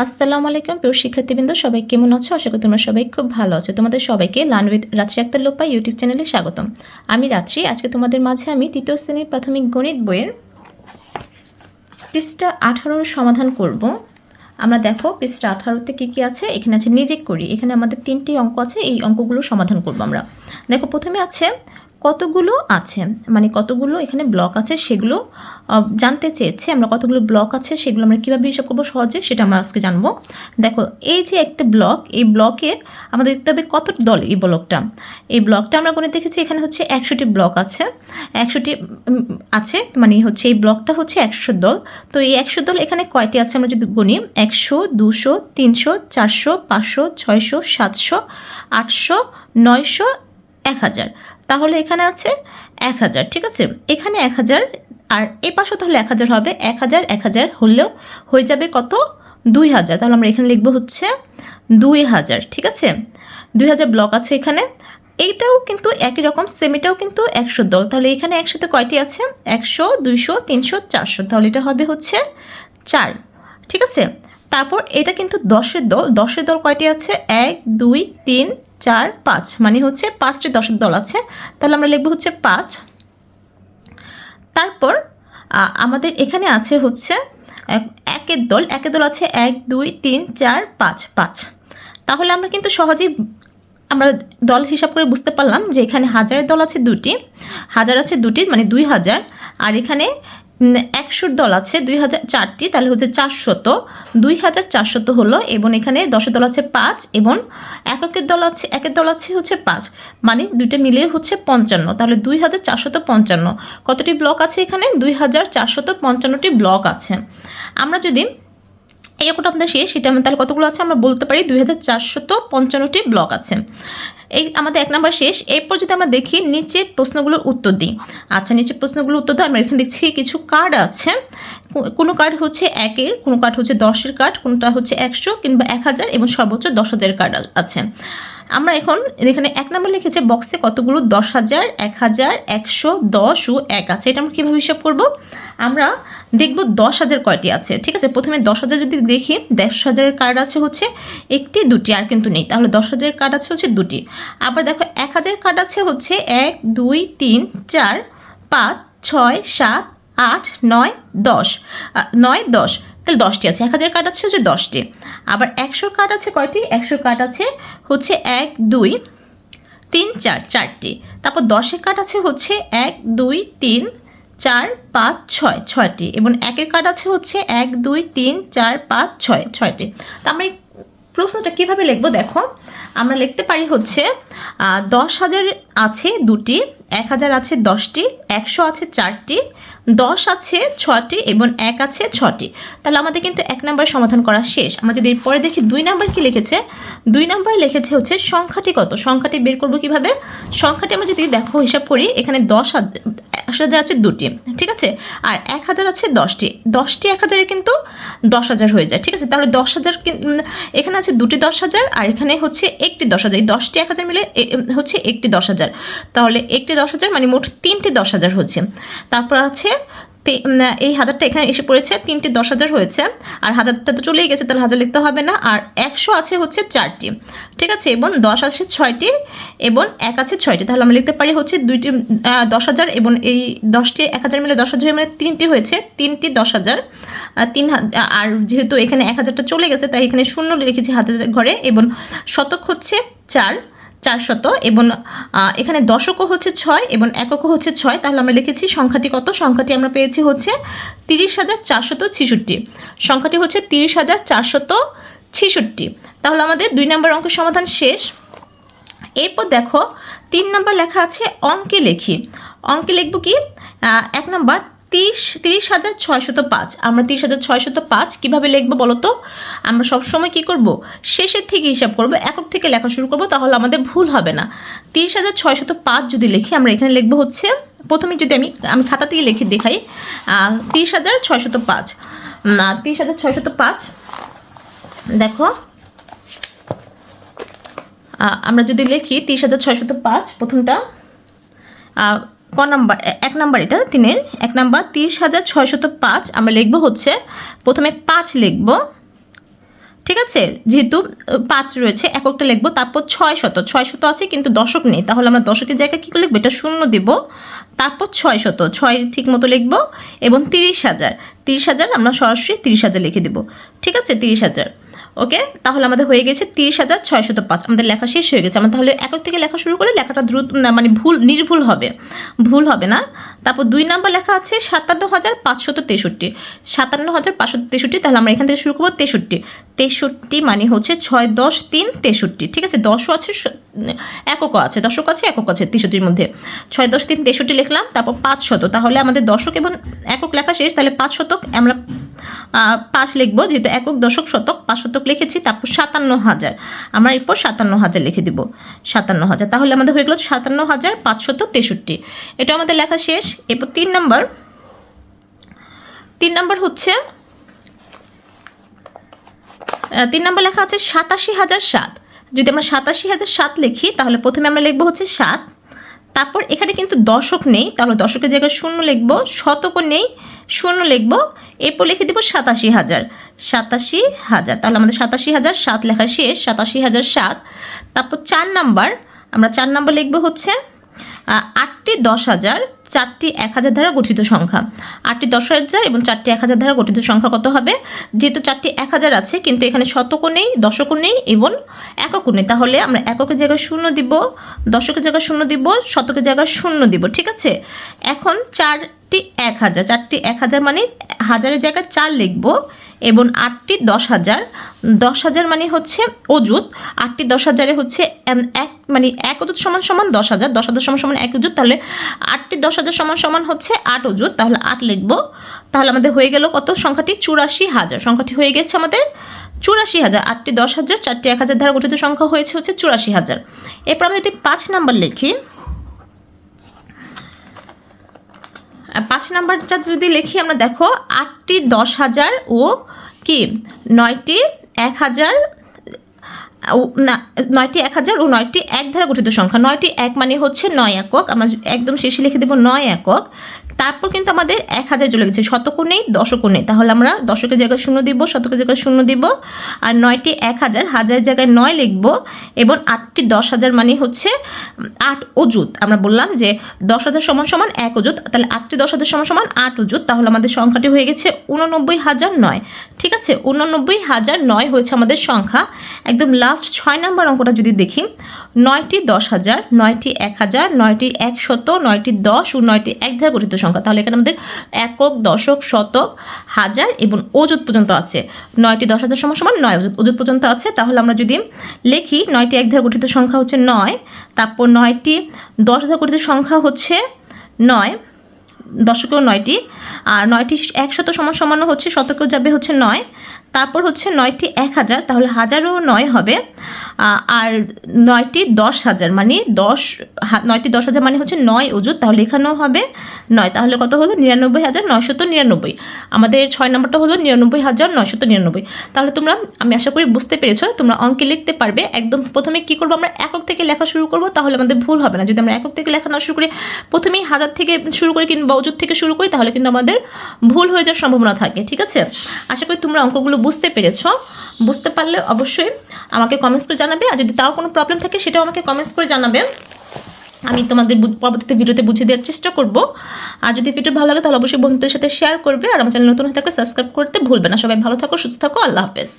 আসসালামু আলাইকুম প্রিয় শিক্ষার্থীবৃন্দ, সবাই কেমন আছো? আশা করি তোমরা সবাই খুব ভালো আছো। তোমাদের সবাইকে লার্ন উইথ রাত্রি আক্তার লোপা ইউটিউব চ্যানেলে স্বাগতম। আমি রাত্রি। আজকে তোমাদের মাঝে আমি তৃতীয় শ্রেণীর প্রাথমিক গণিত বইয়ের পৃষ্ঠা 18 সমাধান করব। আমরা দেখো পৃষ্ঠা 18তে কী কী আছে। এখানে আছে নিজে করি। এখানে আমাদের 3টি অঙ্ক আছে, এই অঙ্কগুলো সমাধান করব আমরা। দেখো প্রথমে আছে কতগুলো আছে, মানে কতগুলো এখানে ব্লক আছে সেগুলো জানতে চেয়েছে। আমরা কতগুলো ব্লক আছে সেগুলো আমরা কীভাবে হিসাব করবো সহজে, সেটা আমরা আজকে জানবো। দেখো এই যে একটা ব্লক, এই ব্লকে আমাদের দেখতে হবে কত দল এই ব্লকটা। এই ব্লকটা আমরা করে দেখেছি এখানে হচ্ছে 100টি ব্লক আছে, 100টি আছে, মানে হচ্ছে এই ব্লকটা হচ্ছে 100 দল। তো এই 100 দল এখানে কয়টি আছে আমরা যদি গণি, 100, 200, 300, 400, 500, 600, 700, 800, 900, 1000। তাহলে এখানে আছে 1000, ঠিক আছে। এখানে 1000 আর এই পাশে তাহলে 1000 হবে। 1000 1000 হলেও হয়ে যাবে কত, 2000। তাহলে আমরা এখানে লিখবো হচ্ছে 2000, ঠিক আছে। 2000 ব্লক আছে এখানে। এইটাও কিন্তু একই রকম সেম, এটাও কিন্তু 100 দল। তাহলে এখানে একসাথে কয়টি আছে, 100, 200, 300, 400। তাহলে এটা হবে হচ্ছে 4, ঠিক আছে। তারপর এটা কিন্তু 10-এর দল। 10-এর দল কয়টি আছে, 1, 2, 3, 4, 5, মানে হচ্ছে 5টি 10-এর দল আছে। তাহলে আমরা লিখবো হচ্ছে 5। তারপর আমাদের এখানে আছে হচ্ছে একের দল। একের দল আছে 1, 2, 3, 4, 5, 5। তাহলে আমরা কিন্তু সহজেই আমরা দল হিসাব করে বুঝতে পারলাম যে এখানে হাজারের দল আছে 2টি, হাজার আছে 2টি, মানে 2000। আর এখানে 100 দল আছে 2000 4টি, তাহলে হচ্ছে 400, 2400 হলো। এবং এখানে 10-এর দল আছে 5 এবং একের দল আছে হচ্ছে 5, মানে দুইটা মিলিয়ে হচ্ছে 55। তাহলে 2455 কতটি ব্লক আছে এখানে, 2455টি ব্লক আছে। আমরা যদি এই অঙ্কটা আমাদের শেষ, সেটা তাহলে কতগুলো আছে আমরা বলতে পারি 2455টি ব্লক আছে। এই আমাদের 1 নাম্বার শেষ। এরপর যদি আমরা দেখি নিচের প্রশ্নগুলোর উত্তর দিই। আচ্ছা, নিচের প্রশ্নগুলোর উত্তর দিই। আমরা এখানে দেখছি কিছু কার্ড আছে। কোনো কার্ড হচ্ছে 1-এর, কোনো কার্ড হচ্ছে 10-এর কার্ড, কোনোটা হচ্ছে 100 কিংবা 1000 এবং সর্বোচ্চ 10,000 কার্ড আছে। আমরা এখন এখানে 1 নাম্বার লিখেছে বক্সে কতগুলো 10,000, 1000, 100, 10 ও 1 আছে। এটা আমরা কীভাবে হিসাব করব, আমরা দেখব 10,000 কয়টি আছে, ঠিক আছে। প্রথমে 10,000 যদি দেখি, 10,000 কার্ড আছে হচ্ছে 1টি 2টি, আর কিন্তু নেই। তাহলে 10,000 কার্ড আছে হচ্ছে 2টি। আবার দেখো 1000 কার্ড আছে হচ্ছে 1, 2, 3, 4, 5, 6, 7, 8, 9, 10, 9, 10, তাহলে 10টি আছে। 1000 কার্ড আছে হচ্ছে 10টি। আবার 100 কার্ড আছে কয়টি, 100 কার্ড আছে হচ্ছে 1, 2, 3, 4, 4টি। তারপর 10-এর কার্ড আছে হচ্ছে 1, 2, 3, 4, 5, 6, 6টি। এবং 1-এর কার্ড আছে হচ্ছে 1, 2, 3, 4, 5, 6, 6টি। তো আমরা এই প্রশ্নটা কীভাবে লিখবো, দেখো আমরা লিখতে পারি হচ্ছে 10,000 আছে 2টি, 1000 আছে 10টি, 100 আছে 4টি, 10 আছে 6টি এবং 1 আছে 6টি। তাহলে আমাদের কিন্তু 1 নাম্বার সমাধান করা শেষ। আমরা যদি এরপরে দেখি 2 নাম্বার কী লিখেছে, 2 নাম্বার লিখেছে হচ্ছে সংখ্যাটি কত। সংখ্যাটি বের করবো কীভাবে, সংখ্যাটি আমরা যদি দেখো হিসাব করি, এখানে 10,000 আছে 2টি, ঠিক আছে। আর 1000 আছে 10টি, 10টি 1000-এ কিন্তু 10,000 হয়ে যায়, ঠিক আছে। তাহলে 10,000 এখানে আছে 2টি 10,000 আর এখানে হচ্ছে 1টি 10,000, 10টি 1000 মিলে হচ্ছে 1টি 10,000। তাহলে 1টি 10,000 মানে মোট 3টি 10,000 হচ্ছে। তারপর আছে এই 1000টা এখানে এসে পড়েছে, 3টি 10,000 হয়েছে। আর 1000টা তো চলেই গেছে, তাহলে 1000 লিখতে হবে না। আর 100 আছে হচ্ছে 4টি, ঠিক আছে। এবং 10 আছে 6টি এবং 1 আছে 6টি। তাহলে আমরা লিখতে পারি হচ্ছে 2টি 10,000 এবং এই 10টি 1000 মিলে 10,000 মানে 3টি হয়েছে, 3টি 10,000। আর যেহেতু এখানে 1000টা চলে গেছে তাই এখানে শূন্য লিখেছি 1000 ঘরে। এবং শতক হচ্ছে 400 এবং এখানে দশকও হচ্ছে 6 এবং এককও হচ্ছে 6। তাহলে আমরা লিখেছি সংখ্যাটি কত, সংখ্যাটি আমরা পেয়েছি হচ্ছে 30,466। সংখ্যাটি হচ্ছে 30,466। তাহলে আমাদের 2 নাম্বার অঙ্কের সমাধান শেষ। এরপর দেখো 3 নাম্বার লেখা আছে অঙ্কে লিখি। অঙ্কে লিখব কি, 1 নাম্বার 30,605। আমরা 30,605 কীভাবে লিখবো বলো তো, আমরা সবসময় কী করব, শেষের থেকে হিসাব করব, একক থেকে লেখা শুরু করব, তাহলে আমাদের ভুল হবে না। 30,605 যদি লিখি, আমরা এখানে লিখবো হচ্ছে, প্রথমে যদি আমি খাতা থেকে লিখে দেখাই, 30,605। 30,605 দেখো আমরা যদি লিখি 30,605, প্রথমটা ক নাম্বার, 1 নাম্বার, এটা 3-এর 1 নাম্বার 30,605 আমরা লিখবো হচ্ছে, প্রথমে 5 লিখবো, ঠিক আছে, যেহেতু 5 রয়েছে এককটা লিখবো, তারপর 600, 600 আছে কিন্তু দশক নেই, তাহলে আমরা দশকের জায়গায় কী করে লিখবো, এটা শূন্য দেব, তারপর 600, 6 ঠিক মতো লিখবো, এবং 30,000, 30,000 আমরা সরাসরি 30,000 লিখে দেবো। ঠিক আছে, 30,000। ওকে, তাহলে আমাদের হয়ে গেছে 30,605, আমাদের লেখা শেষ হয়ে গেছে। আমরা তাহলে একক থেকে লেখা শুরু করে লেখাটা দ্রুত মানে নির্ভুল হবে, ভুল হবে না। তারপর 2 নাম্বার লেখা আছে 57,563, 57,563, তাহলে আমরা এখান থেকে শুরু করবো 63, 63 মানে হচ্ছে 6, 10, 3, 63। ঠিক আছে, 10ও আছে, এককও আছে, দশক আছে, একক আছে 63-র মধ্যে। 6, 10, 3, 63 লিখলাম, তারপর 500, তাহলে আমাদের দশক এবং একক লেখা শেষ। তাহলে 500 আমরা 5 লিখবো, যেহেতু একক, দশক, শতক, 500 লিখেছি। তারপর 57,000, আমরা এরপর 57,000 লিখে দিব, 57,000, তাহলে আমাদের হয়ে গেল 57,563। এটা আমাদের লেখা শেষ। এরপর 3 নাম্বার হচ্ছে 3 নাম্বার লেখা আছে 87,007। যদি আমরা 87,007 লিখি, তাহলে প্রথমে আমরা লিখবো হচ্ছে 7, তারপর এখানে কিন্তু দশক নেই, তাহলে দশকের জায়গায় শূন্য লিখবো, শতকও নেই, শূন্য লিখবো, এরপর লিখে দিব 87,000, 87,000, তাহলে আমাদের 87,007 লেখা শেষ, 87,007। তারপর 4 নাম্বার, আমরা 4 নাম্বার লিখবো হচ্ছে 8টি 10,000, 4টি 1,000 দ্বারা গঠিত সংখ্যা। 8টি 10,000 এবং 4টি 1,000 দ্বারা গঠিত সংখ্যা কত হবে? যেহেতু 4টি 1,000 আছে কিন্তু এখানে শতকও নেই, দশকও নেই এবং এককও নেই, তাহলে আমরা এককের জায়গায় শূন্য দিব, দশকের জায়গায় শূন্য দিব, শতকের জায়গায় শূন্য দিব। ঠিক আছে, এখন 4টি 1,000, 4টি 1,000 মানে হাজারের জায়গায় 4 লিখবো, এবং 8টি 10,000, 10,000 মানে হচ্ছে অযুত, 8টি 10,000 হচ্ছে মানে এক অযুত সমান সমান 10,000, 10,000 সমান সমান 1 অযুত, তাহলে 8টি 10,000 সমান সমান হচ্ছে 8 অযুত, তাহলে 8 লিখবো। তাহলে আমাদের হয়ে গেল কত? সংখ্যাটি 84,000, সংখ্যাটি হয়ে গেছে আমাদের 84,000। 8টি 10,000, 4টি 1,000 দ্বারা গঠিত সংখ্যা হয়েছে হচ্ছে 84,000। এরপর আমরা যদি 5 নাম্বার লিখি, 5 নাম্বারটা যদি লিখি আমরা, দেখো 8টি 10,000 ও কি 9টি 1,000, না 9টি 1,000 ও 9টি 1 দ্বারা গঠিত সংখ্যা। 9টি 1 মানে হচ্ছে 9 একক, আমরা একদম শেষে লিখে দেবো 9 একক। তারপর কিন্তু আমাদের 1,000 চলে গেছে, শতকও নেই, দশকও নেই, তাহলে আমরা দশকের জায়গায় শূন্য দিব, শতকের জায়গায় শূন্য দিব, আর 9টি 1,000, হাজারের জায়গায় 9 লিখব, এবং 8টি 10,000 মানে হচ্ছে 8 অযুত। আমরা বললাম যে 10,000 সমান সমান 1 অযুত, তাহলে 8টি 10,000 সমান সমান 8 অযুত, তাহলে আমাদের সংখ্যাটি হয়ে গেছে 89,009। ঠিক আছে, 89,009 হয়েছে আমাদের সংখ্যা। একদম লাস্ট 6 নাম্বার অঙ্কটা যদি দেখি, 9টি 10,000, 9টি 1,000, 9টি 100, 9টি 10 ও 9টি 1 দ্বারা গঠিত সংখ্যা, তাহলে এখানে আমাদের একক, দশক, শতক, হাজার এবং অযুত পর্যন্ত আছে। 9টি 10,000 সমান সমান 9 অযুত পর্যন্ত আছে, তাহলে আমরা যদি লিখি 9টি 1 দ্বারা গঠিত সংখ্যা হচ্ছে 9, তারপর 9টি 10 দ্বারা গঠিত সংখ্যা হচ্ছে 9, দশকেও 9টি, আর 9টি 100 সমান সমানও হচ্ছে, শতকেও যাবে হচ্ছে 9, তারপর হচ্ছে 9টি 1,000, তাহলে হাজারও 9 হবে, আর 9টি 10,000 মানে 9টি 10,000 মানে হচ্ছে 9 অযুত, তাহলে এখানেও হবে 9, তাহলে কত হলো? 99,999। আমাদের 6 নম্বরটা হলো 99,999। তাহলে তোমরা, আমি আশা করি বুঝতে পেরেছো, তোমরা অঙ্কে লিখতে পারবে। একদম প্রথমে কি করবো, আমরা একক থেকে লেখা শুরু করবো, তাহলে আমাদের ভুল হবে না। যদি আমরা একক থেকে লেখা না শুরু করি, প্রথমেই হাজার থেকে শুরু করি কিংবা অযুত থেকে শুরু করি, তাহলে কিন্তু আমাদের ভুল হয়ে যাওয়ার সম্ভাবনা থাকে। ঠিক আছে, আশা করি তোমরা অঙ্কগুলো বুঝতে পেরেছো। বুঝতে পারলে অবশ্যই আমাকে কমেন্টস করে জানাবে, আর যদি তাও কোনো প্রবলেম থাকে সেটাও আমাকে কমেন্টস করে জানাবে, আমি তোমাদের পরবর্তীতে ভিডিওতে বুঝিয়ে দেওয়ার চেষ্টা করব। আর যদি ভিডিও ভালো লাগে তাহলে অবশ্যই বন্ধুদের সাথে শেয়ার করবে, আর আমার চ্যানেল নতুন হয়ে থাকলে সাবস্ক্রাইব করতে ভুলবে না। সবাই ভালো থাকো, সুস্থ থাকো, আল্লাহ হাফেজ।